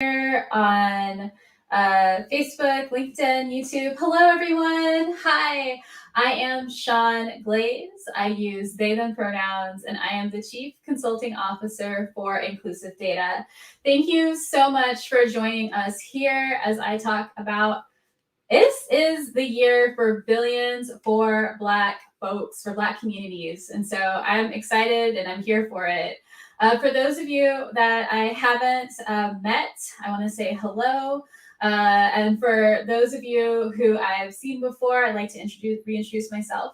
here on Facebook, LinkedIn, YouTube. Hello, everyone. Hi, I am Sean Glaze. I use they, them pronouns, and I am the Chief Consulting Officer for Inclusive Data. Thank you so much for joining us here as I talk about this is the year for billions for Black folks, for Black communities. And so I'm excited and I'm here for it. For those of you that I haven't met, I want to say hello. And for those of you who I've seen before, I'd like to reintroduce myself.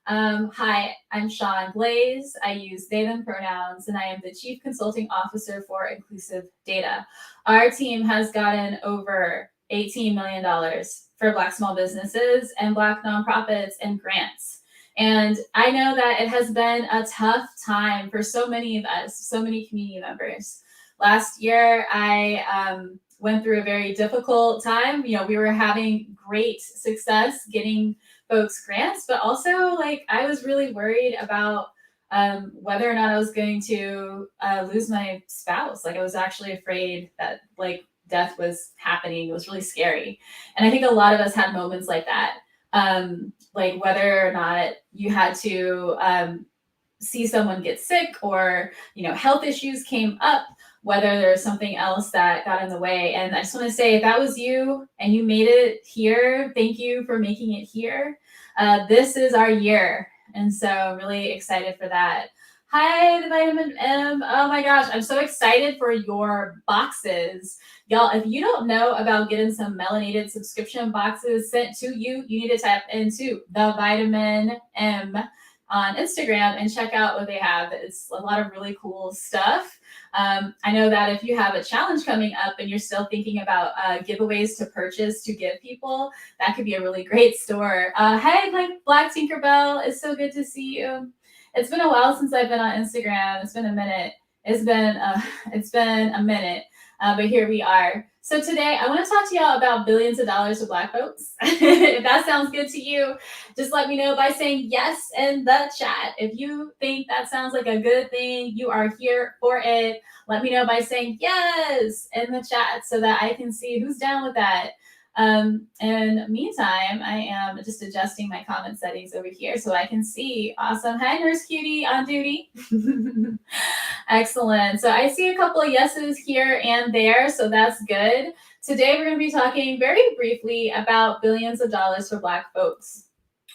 Hi, I'm Sean Glaze. I use they, them pronouns, and I am the Chief Consulting Officer for Inclusive Data. Our team has gotten over $18 million for Black small businesses and Black nonprofits and grants. And I know that it has been a tough time for so many of us, so many community members. Last year, I went through a very difficult time. You know, we were having great success getting folks grants, but also like I was really worried about whether or not I was going to lose my spouse. Like I was actually afraid that like death was happening. It was really scary. And I think a lot of us had moments like that. Like whether or not you had to see someone get sick or, you know, health issues came up, whether there's something else that got in the way. And I just want to say, if that was you and you made it here, thank you for making it here. This is our year. And so I'm really excited for that. Hi, the Vitamin M. Oh my gosh, I'm so excited for your boxes. Y'all, if you don't know about getting some melanated subscription boxes sent to you, you need to tap into the Vitamin M on Instagram and check out what they have. It's a lot of really cool stuff. I know that if you have a challenge coming up and you're still thinking about giveaways to purchase to give people, that could be a really great store. Hey, Black Tinkerbell, it's so good to see you. It's been a while since I've been on Instagram. It's been a minute. It's been a minute, but here we are. So today I want to talk to y'all about billions of dollars for Black folks. If that sounds good to you, just let me know by saying yes in the chat. If you think that sounds like a good thing, you are here for it. Let me know by saying yes in the chat so that I can see who's down with that. In the meantime, I am just adjusting my comment settings over here so I can see. Awesome. Hi, Nurse Cutie on duty. Excellent. So I see a couple of yeses here and there, so that's good. Today, we're going to be talking very briefly about billions of dollars for Black folks.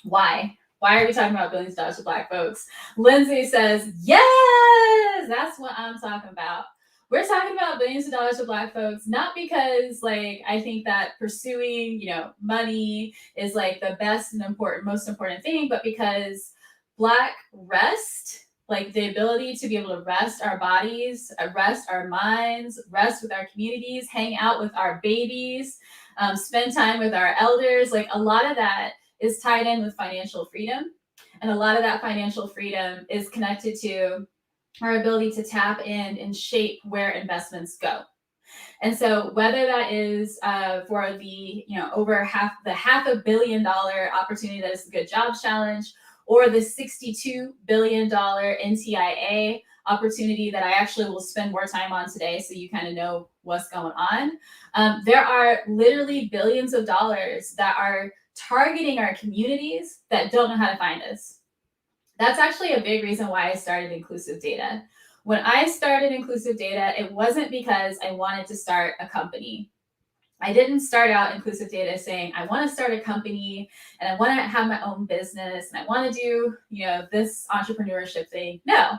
Why? Why are we talking about billions of dollars for Black folks? Lindsay says, yes, that's what I'm talking about. We're talking about billions of dollars for Black folks, not because like I think that pursuing, you know, money is like the best and most important thing, but because Black rest, like the ability to be able to rest our bodies, rest our minds, rest with our communities, hang out with our babies, spend time with our elders, like a lot of that is tied in with financial freedom. And a lot of that financial freedom is connected to our ability to tap in and shape where investments go. And so whether that is for the, you know, over half $500 million opportunity that is the Good Jobs Challenge, or the $62 billion NTIA opportunity that I actually will spend more time on today so you kind of know what's going on. There are literally billions of dollars that are targeting our communities that don't know how to find us. That's actually a big reason why I started Inclusive Data. When I started Inclusive Data, it wasn't because I wanted to start a company. I didn't start out Inclusive Data saying, I want to start a company and I want to have my own business and I want to do, you know, this entrepreneurship thing. No,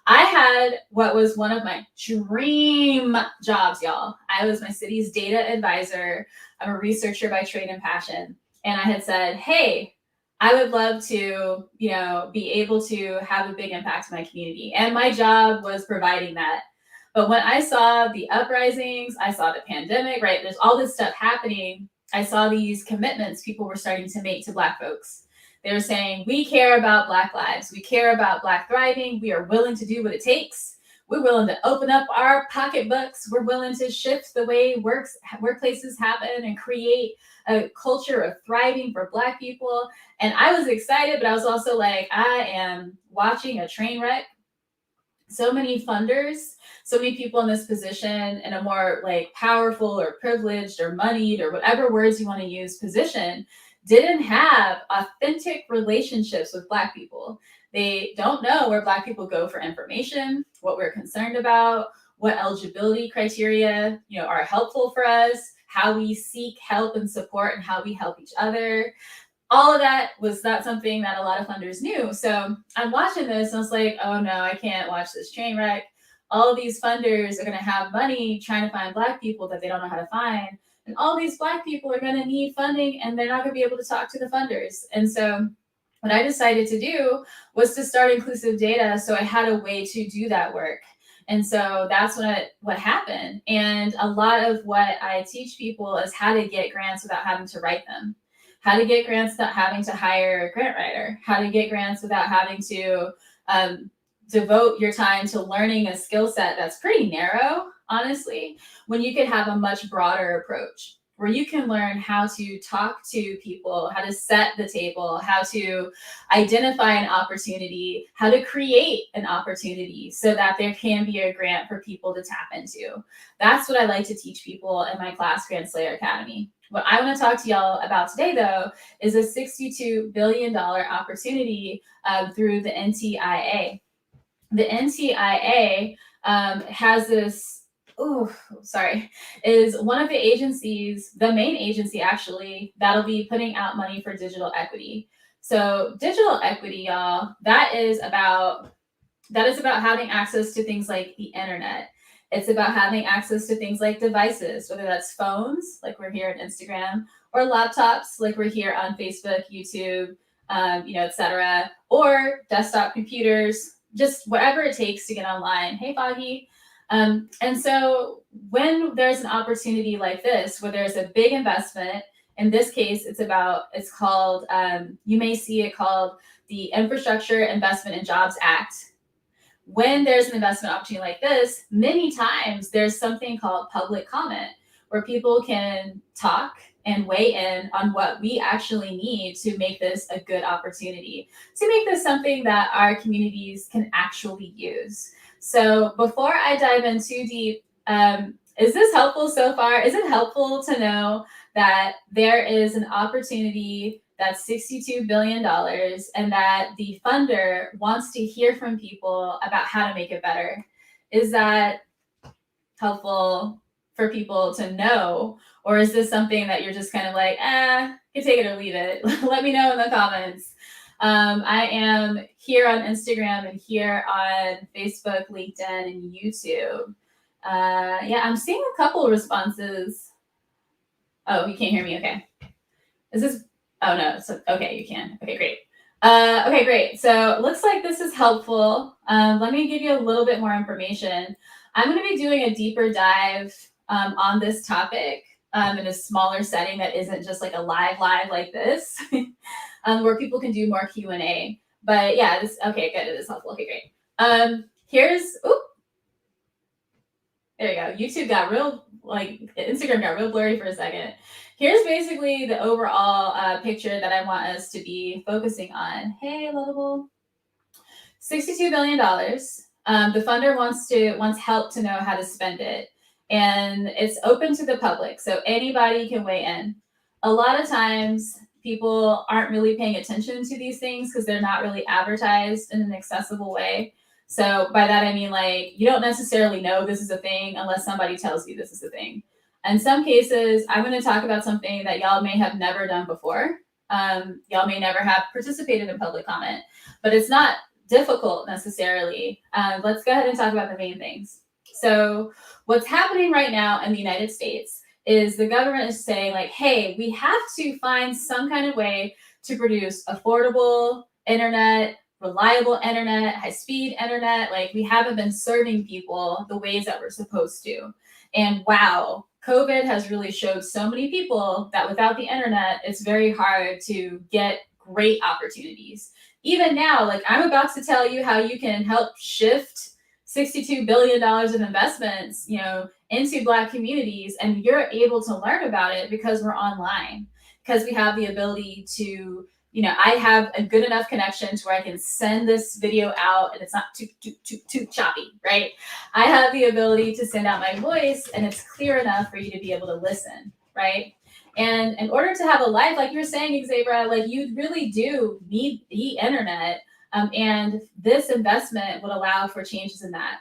I had what was one of my dream jobs, y'all. I was my city's data advisor. I'm a researcher by trade and passion. And I had said, hey, I would love to, you know, be able to have a big impact in my community. And my job was providing that. But when I saw the uprisings, I saw the pandemic, right? There's all this stuff happening. I saw these commitments people were starting to make to Black folks. They were saying, we care about Black lives. We care about Black thriving. We are willing to do what it takes. We're willing to open up our pocketbooks. We're willing to shift the way workplaces happen and create a culture of thriving for Black people. And I was excited, but I was also like, I am watching a train wreck. so many funders, so many people in this position, in a more like powerful or privileged or moneyed or whatever words you want to use position, didn't have authentic relationships with Black people. They don't know where Black people go for information, what we're concerned about, what eligibility criteria, are helpful for us, how we seek help and support, and how we help each other. All of that was not something that a lot of funders knew. So I'm watching this and I was like, oh no, I can't watch this train wreck. All of these funders are going to have money trying to find Black people that they don't know how to find. And all these Black people are going to need funding and they're not going to be able to talk to the funders. And so what I decided to do was to start inclusive data. So I had a way to do that work. And so that's what happened. And a lot of what I teach people is how to get grants without having to write them, how to get grants without having to hire a grant writer, how to get grants without having to devote your time to learning a skill set that's pretty narrow, honestly, when you could have a much broader approach where you can learn how to talk to people, how to set the table, how to identify an opportunity, how to create an opportunity so that there can be a grant for people to tap into. That's what I like to teach people in my class, Grant Slayer Academy. What I want to talk to y'all about today, though, is a $62 billion opportunity through the NTIA. The NTIA has this, is one of the agencies, the main agency actually, that'll be putting out money for digital equity. So digital equity, y'all, that is about having access to things like the internet. It's about having access to things like devices, whether that's phones, like we're here on Instagram, or laptops, like we're here on Facebook, YouTube, etc., or desktop computers, just whatever it takes to get online. Hey, Foggy. And so when there's an opportunity like this, where there's a big investment, in this case, it's called, you may see it called the Infrastructure Investment and Jobs Act. When there's an investment opportunity like this, many times there's something called public comment, where people can talk and weigh in on what we actually need to make this a good opportunity, to make this something that our communities can actually use. So before I dive in too deep, is this helpful so far? Is it helpful to know that there is an opportunity that's $62 billion and that the funder wants to hear from people about how to make it better? Is that helpful for people to know? Or is this something that you're just kind of like, you take it or leave it? Let me know in the comments. I am here on Instagram and here on Facebook, LinkedIn, and YouTube. I'm seeing a couple responses. Oh, you can't hear me. Okay. Is this? Oh no. So okay, you can. Okay, great. Okay, great. So it looks like this is helpful. Let me give you a little bit more information. I'm going to be doing a deeper dive on this topic in a smaller setting that isn't just like a live like this, where people can do more Q&A. But yeah, okay, good. It is helpful. Okay, great. There you go. YouTube got Instagram got real blurry for a second. Here's basically the overall picture that I want us to be focusing on. Hey, lovable. $62 billion. The funder wants help to know how to spend it. And it's open to the public, so anybody can weigh in. A lot of times, people aren't really paying attention to these things because they're not really advertised in an accessible way. So by that, I mean, you don't necessarily know this is a thing unless somebody tells you this is a thing. In some cases, I'm going to talk about something that y'all may have never done before. Y'all may never have participated in public comment, but it's not difficult necessarily. Let's go ahead and talk about the main things. So what's happening right now in the United States is the government is saying hey, we have to find some kind of way to produce affordable internet, reliable internet, high-speed internet. We haven't been serving people the ways that we're supposed to. And wow, COVID has really showed so many people that without the internet, it's very hard to get great opportunities. Even now, I'm about to tell you how you can help shift $62 billion of investments, into Black communities, and you're able to learn about it because we're online, because we have the ability to I have a good enough connection to where I can send this video out and it's not too choppy, right? I have the ability to send out my voice and it's clear enough for you to be able to listen, right? And in order to have a life, like you were saying, Xavier, like you really do need the internet. And this investment would allow for changes in that.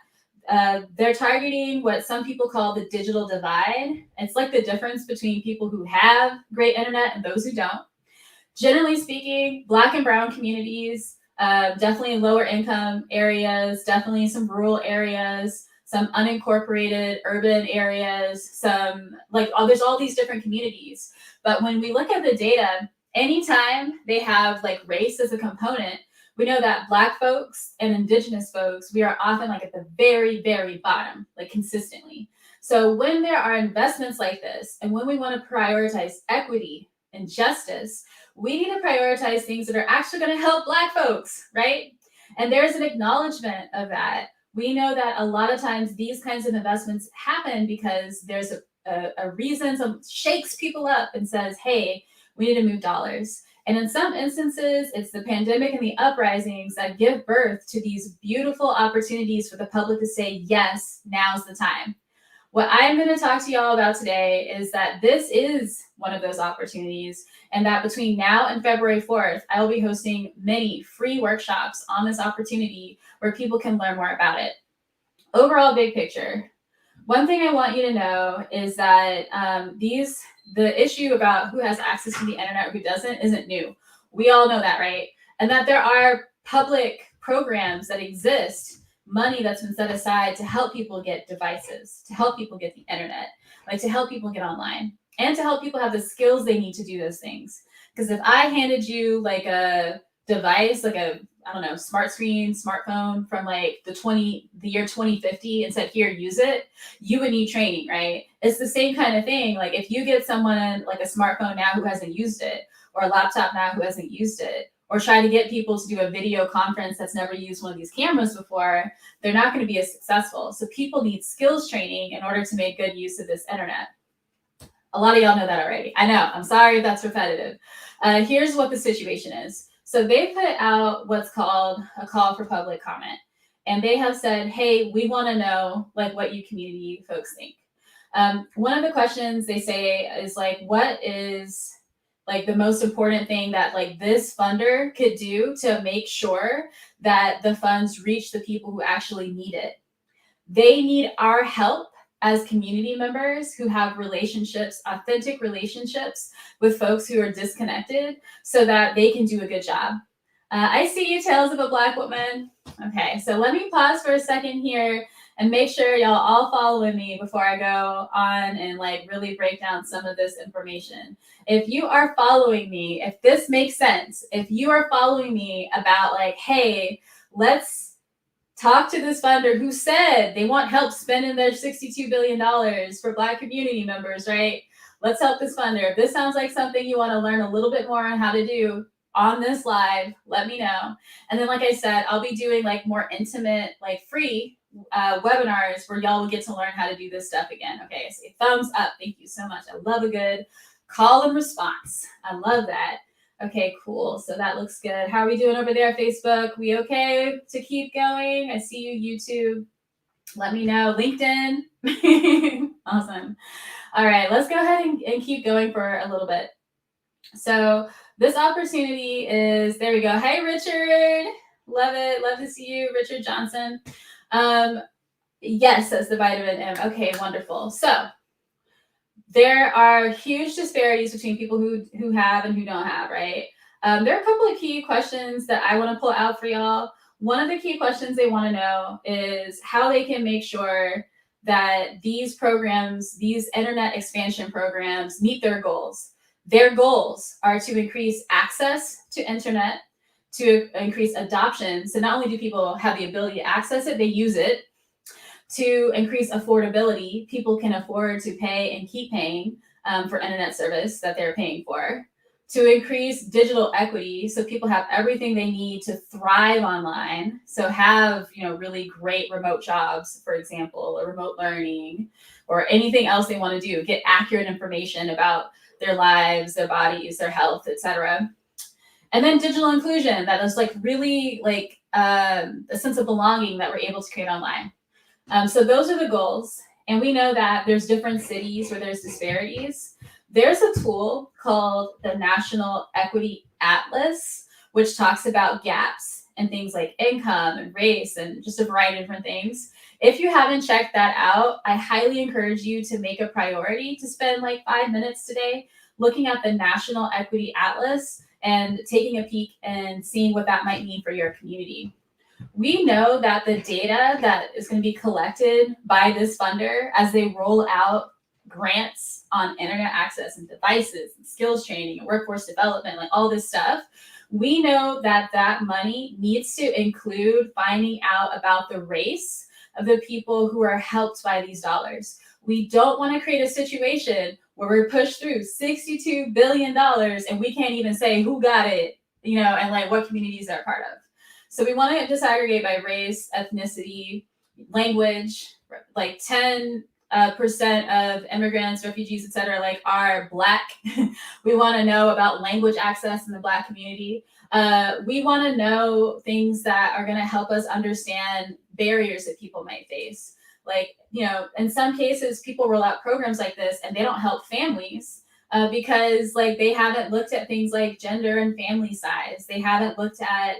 They're targeting what some people call the digital divide. It's like the difference between people who have great internet and those who don't. Generally speaking, Black and brown communities, definitely in lower income areas, definitely some rural areas, some unincorporated urban areas, there's all these different communities. But when we look at the data, anytime they have like race as a component, we know that Black folks and Indigenous folks, we are often like at the very, very bottom, like consistently. So when there are investments like this, and when we want to prioritize equity and justice, we need to prioritize things that are actually going to help Black folks, right? And there's an acknowledgement of that. We know that a lot of times these kinds of investments happen because there's a reason, some shakes people up and says, hey, we need to move dollars. And in some instances, it's the pandemic and the uprisings that give birth to these beautiful opportunities for the public to say, yes, now's the time. What I'm going to talk to y'all about today is that this is one of those opportunities, and that between now and February 4th, I will be hosting many free workshops on this opportunity where people can learn more about it. Overall, big picture. One thing I want you to know is that the issue about who has access to the internet or who doesn't isn't new. We all know that, right? And that there are public programs that exist, money that's been set aside to help people get devices, to help people get the internet, like to help people get online, and to help people have the skills they need to do those things. Because if I handed you like a device, like a, I don't know, smart screen, smartphone from like the year 2050 and said, here, use it, you would need training, right? It's the same kind of thing. Like if you get someone like a smartphone now who hasn't used it, or a laptop now who hasn't used it, or try to get people to do a video conference that's never used one of these cameras before, they're not going to be as successful. So people need skills training in order to make good use of this internet. A lot of y'all know that already. I know, I'm sorry if that's repetitive. Here's what the situation is. So they put out what's called a call for public comment. And they have said, hey, we want to know like what you community folks think. One of the questions they say is like, what is like the most important thing that like this funder could do to make sure that the funds reach the people who actually need it? They need our help as community members who have relationships, authentic relationships with folks who are disconnected so that they can do a good job. I see you, Tales of a Black Woman. Okay, so let me pause for a second here and make sure y'all all following me before I go on and like really break down some of this information. If you are following me, if this makes sense, if you are following me about like, hey, let's talk to this funder who said they want help spending their $62 billion for Black community members, right? Let's help this funder. If this sounds like something you want to learn a little bit more on how to do on this live, let me know. And then, like I said, I'll be doing like more intimate, like free webinars where y'all will get to learn how to do this stuff again. Okay, so thumbs up. Thank you so much. I love a good call and response. I love that. Okay, cool. So that looks good. How are we doing over there, Facebook? We okay to keep going? I see you, YouTube. Let me know. LinkedIn. Awesome. All right, let's go ahead and keep going for a little bit. So this opportunity is, there we go. Hey, Richard. Love it. Love to see you, Richard Johnson. Yes, says the vitamin M. Okay, wonderful. So there are huge disparities between people who have and who don't have, right? There are a couple of key questions that I want to pull out for y'all. One of the key questions they want to know is how they can make sure that these programs, these internet expansion programs, meet their goals. Their goals are to increase access to internet, to increase adoption. So not only do people have the ability to access it, they use it. To increase affordability, people can afford to pay and keep paying for internet service that they're paying for. To increase digital equity, so people have everything they need to thrive online. So have, really great remote jobs, for example, or remote learning, or anything else they want to do. Get accurate information about their lives, their bodies, their health, etc. And then digital inclusion, that is like really like a sense of belonging that we're able to create online. So those are the goals. And we know that there's different cities where there's disparities. There's a tool called the National Equity Atlas, which talks about gaps and things like income and race and just a variety of different things. If you haven't checked that out, I highly encourage you to make a priority to spend like 5 minutes today looking at the National Equity Atlas and taking a peek and seeing what that might mean for your community. We know that the data that is going to be collected by this funder as they roll out grants on internet access and devices and skills training and workforce development, like all this stuff, we know that that money needs to include finding out about the race of the people who are helped by these dollars. We don't want to create a situation where we're pushed through $62 billion and we can't even say who got it, and like what communities they're part of. So we want to disaggregate by race, ethnicity, language. Like 10% of immigrants, refugees, etc., like are Black. We want to know about language access in the Black community. We want to know things that are going to help us understand barriers that people might face. Like, in some cases, people roll out programs like this and they don't help families because like they haven't looked at things like gender and family size. They haven't looked at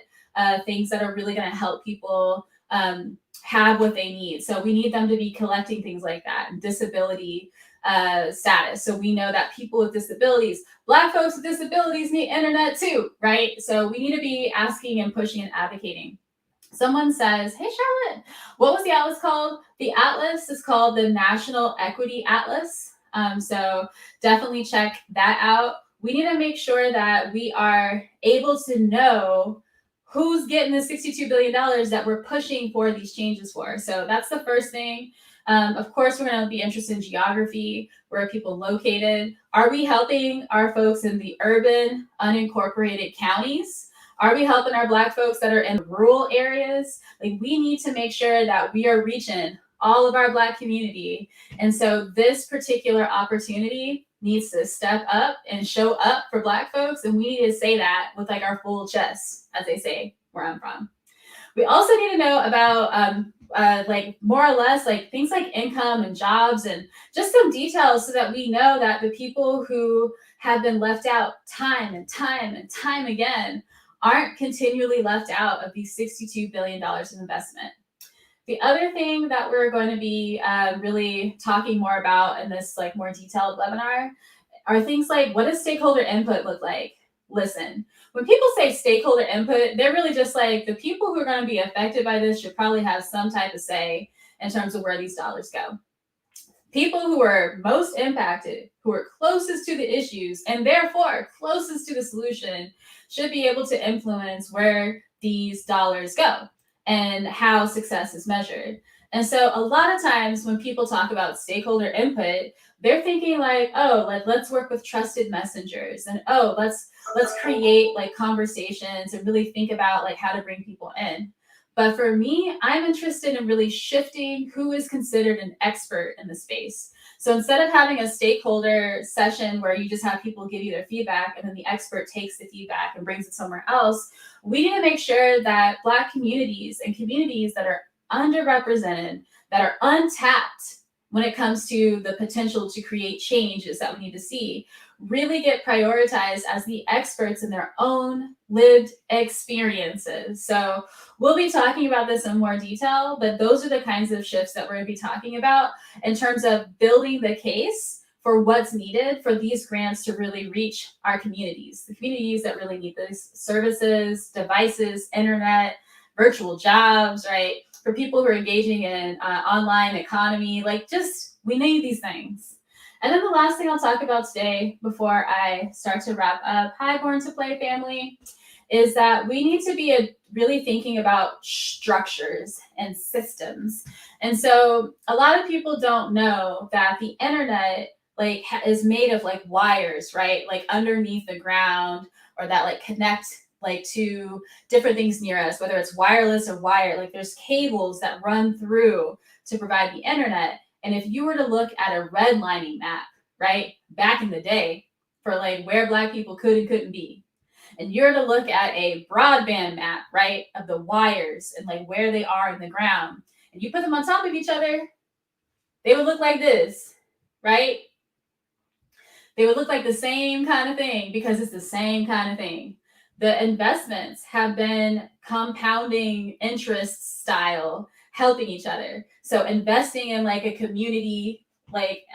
things that are really going to help people have what they need. So we need them to be collecting things like that, and disability status. So we know that people with disabilities, Black folks with disabilities need internet too, right? So we need to be asking and pushing and advocating. Someone says, hey, Charlotte, what was the atlas called? The atlas is called the National Equity Atlas. So definitely check that out. We need to make sure that we are able to know who's getting the $62 billion that we're pushing for these changes for. So that's the first thing. Of course, we're going to be interested in geography. Where are people located? Are we helping our folks in the urban, unincorporated counties? Are we helping our Black folks that are in rural areas? Like, we need to make sure that we are reaching all of our Black community. And so this particular opportunity needs to step up and show up for Black folks. And we need to say that with like our full chest, as they say where I'm from. We also need to know about like more or less like things like income and jobs and just some details so that we know that the people who have been left out time and time and time again aren't continually left out of these $62 billion in investment. The other thing that we're going to be really talking more about in this like more detailed webinar are things like, what does stakeholder input look like? Listen, when people say stakeholder input, they're really just like the people who are going to be affected by this should probably have some type of say in terms of where these dollars go. People who are most impacted, who are closest to the issues and therefore closest to the solution, should be able to influence where these dollars go and how success is measured. And so a lot of times when people talk about stakeholder input, they're thinking like, oh, like let's work with trusted messengers, and oh, let's create like conversations and really think about like how to bring people in. But for me, I'm interested in really shifting who is considered an expert in the space. So instead of having a stakeholder session where you just have people give you their feedback and then the expert takes the feedback and brings it somewhere else, we need to make sure that Black communities and communities that are underrepresented, that are untapped when it comes to the potential to create changes that we need to see, really get prioritized as the experts in their own lived experiences. So we'll be talking about this in more detail, but those are the kinds of shifts that we're going to be talking about in terms of building the case for what's needed for these grants to really reach our communities, the communities that really need these services, devices, internet, virtual jobs, right? For people who are engaging in online economy, like just, we need these things. And then the last thing I'll talk about today before I start to wrap up, hi, Born to Play family, is that we need to be really thinking about structures and systems. And so a lot of people don't know that the internet like is made of like wires, right? Like underneath the ground, or that like connect like to different things near us, whether it's wireless or wired, like there's cables that run through to provide the internet. And if you were to look at a redlining map, right, back in the day for like where Black people could and couldn't be, and you're to look at a broadband map, right, of the wires and like where they are in the ground, and you put them on top of each other, they would look like this, right? They would look like the same kind of thing because it's the same kind of thing. The investments have been compounding interest style, helping each other. So investing in like a community, like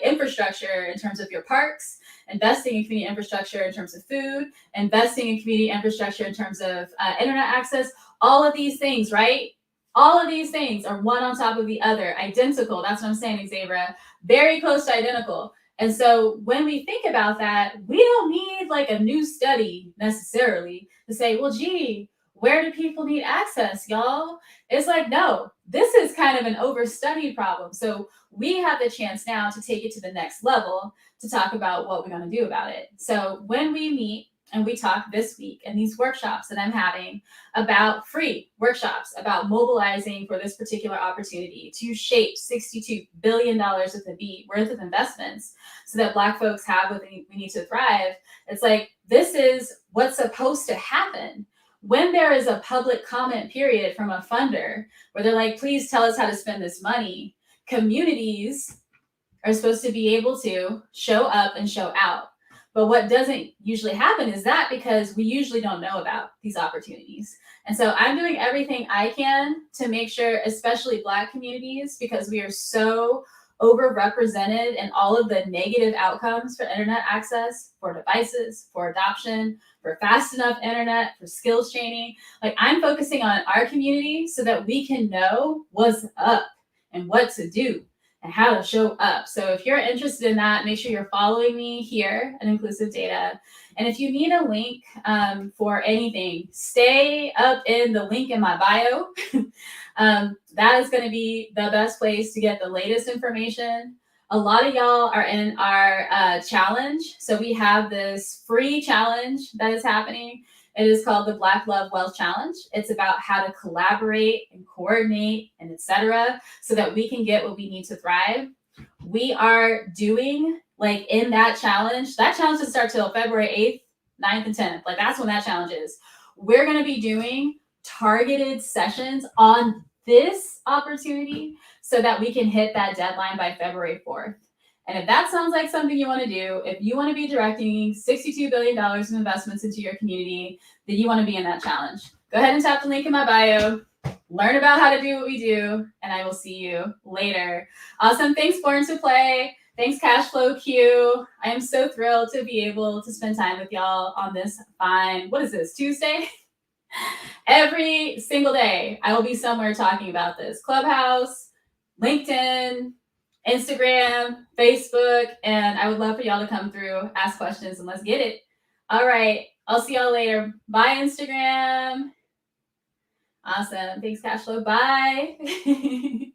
infrastructure in terms of your parks, investing in community infrastructure in terms of food, investing in community infrastructure in terms of internet access, all of these things, right? All of these things are one on top of the other, identical. That's what I'm saying, Xavier. Very close to identical. And so when we think about that, we don't need like a new study necessarily to say, well, gee, where do people need access, y'all? It's like, no, this is kind of an overstudied problem. So we have the chance now to take it to the next level to talk about what we're going to do about it. So when we meet and we talk this week in these workshops that I'm having about free workshops about mobilizing for this particular opportunity to shape $62 billion worth of investments so that Black folks have what we need to thrive. It's like, this is what's supposed to happen. When there is a public comment period from a funder where they're like, please tell us how to spend this money, communities are supposed to be able to show up and show out. But what doesn't usually happen is that because we usually don't know about these opportunities. And so I'm doing everything I can to make sure, especially Black communities, because we are so overrepresented in all of the negative outcomes for internet access, for devices, for adoption, for fast enough internet, for skills training. Like, I'm focusing on our community so that we can know what's up and what to do and how to show up. So if you're interested in that, make sure you're following me here at Inclusive Data. And if you need a link for anything, stay up in the link in my bio. That is going to be the best place to get the latest information. A lot of y'all are in our challenge. So we have this free challenge that is happening. It is called the Black Love Wealth Challenge. It's about how to collaborate and coordinate and etc. so that we can get what we need to thrive. We are doing like in that challenge doesn't start till February 8th, 9th, and 10th. Like, that's when that challenge is. We're going to be doing targeted sessions on this opportunity so that we can hit that deadline by February 4th. And if that sounds like something you want to do, if you want to be directing $62 billion of investments into your community, then you want to be in that challenge. Go ahead and tap the link in my bio, learn about how to do what we do, and I will see you later. Awesome. Thanks, Born to Play. Thanks, Cashflow Q. I am so thrilled to be able to spend time with y'all on this fine, what is this, Tuesday? Every single day, I will be somewhere talking about this. Clubhouse, LinkedIn, Instagram, Facebook, and I would love for y'all to come through, ask questions, and let's get it. All right. I'll see y'all later. Bye, Instagram. Awesome. Thanks, Cashflow. Bye.